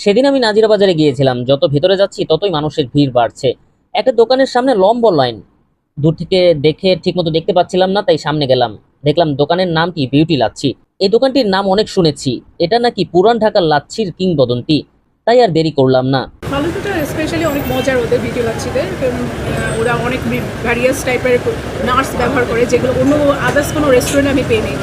সেদিন আমি নাজিরা বাজারে গিয়েছিলাম, যত ভেতরে যাচ্ছি ততই মানুষের ভিড় বাড়ছে। একটা দোকানের সামনে লম্বা লাইন, দূর থেকে দেখে ঠিকমতো দেখতে পাচ্ছিলাম না, তাই সামনে গেলাম। দেখলাম দোকানের নাম কি বিউটি লাচ্ছি। এই দোকানটির নাম অনেক শুনেছি, এটা নাকি পুরান ঢাকার লাচ্ছির কিংবদন্তি, তাই আর দেরি করলাম না। ফালুদাটা স্পেশালি অনেক মজার ওদের ভিডিও লাচ্ছিদের, কারণ ওরা অনেক ভ্যারিয়াস টাইপের নাটস ব্যবহার করে, যেগুলো অন্য আদার্স কোনো রেস্টুরেন্টে আমি পেইনি।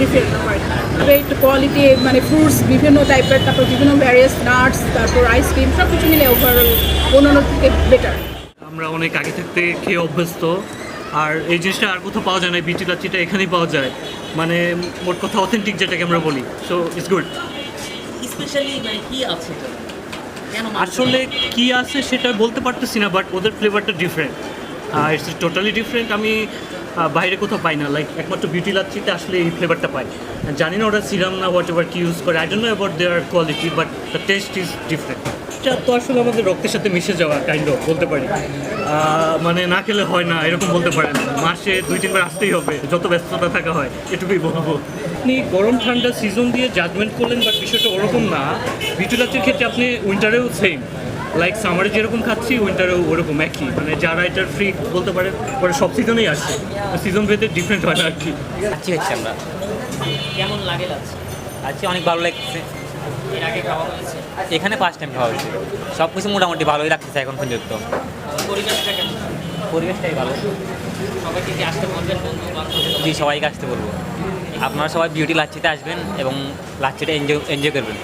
ডিফারেন্ট হয়, তবে একটু কোয়ালিটি মানে ফ্রুটস বিভিন্ন টাইপের, তারপর বিভিন্ন ভ্যারিয়াস নাটস, তারপর আইসক্রিম সব কিছু মিলে ওভারঅল অন্যান্য থেকে বেটার। আমরা অনেক আগে থাকতে খেয়ে অভ্যস্ত, আর এই জিনিসটা আর কোথাও পাওয়া যায় না। বিচি লাচ্ছিটা এখানেই পাওয়া যায়, মানে মোট কথা অথেন্টিক যেটাকে আমরা বলি। So it's good. স্পেশালি মানে কি আছে এটা? কেন আসলে কি আছে সেটা বলতে পারতেছি না, বাট ওদের ফ্লেভারটা ডিফারেন্ট, ইটস টোটালি ডিফারেন্ট। আমি বাইরে কোথাও পাই না, লাইক একমাত্র বিউটি লাচ্ছিতে আসলে এই ফ্লেভারটা পাই। জানি না ওরা সিরাম না হোয়াট এভার কি ইউজ করে, I don't know about their quality, but the test is different. এটা তো আসলে আমাদের রক্তের সাথে মিশে যাওয়া কাইন্ড অফ বলতে পারি। মানে না খেলে হয় না এরকম বলতে পারেন, মাসে 2-3 বার আসতেই হবে, যত ব্যস্ততা থাকা হয়, এটুকুই বলবো। আপনি গরম ঠান্ডা সিজন দিয়ে জাজমেন্ট করলেন, বাট বিষয়টা ওরকম না। বিউটি লাচ্ছির ক্ষেত্রে আপনি উইন্টারেও সেম, লাইক সামারে যেরকম খাচ্ছি উইন্টারেও ওরকম একই। মানে যারা এটার ফ্রি বলতে পারে ওরা সব সিজনেই আসে, সিজন ভেদে ডিফারেন্ট হয় না আর কি। লাচ্ছি হচ্ছে আমরা কেমন লাগে লাচ্ছি? লাচ্ছি অনেক ভালো লাগছে। এর আগে খাওয়া হয়েছে? এখানে ফার্স্ট টাইম খাওয়া হচ্ছে। সব কিছু মোটামুটি ভালোই লাগতেছে এখন পর্যন্ত। পরিবেশটা কেমন? পরিবেশটাই ভালো। সবাইকে কি আসতে বলবেন বন্ধু বান্ধব? জি, সবাইকে আসতে বলবো। আপনারা সবাই বিউটি লাচ্ছিতে আসবেন এবং লাচ্ছিটা এনজয় করবেন।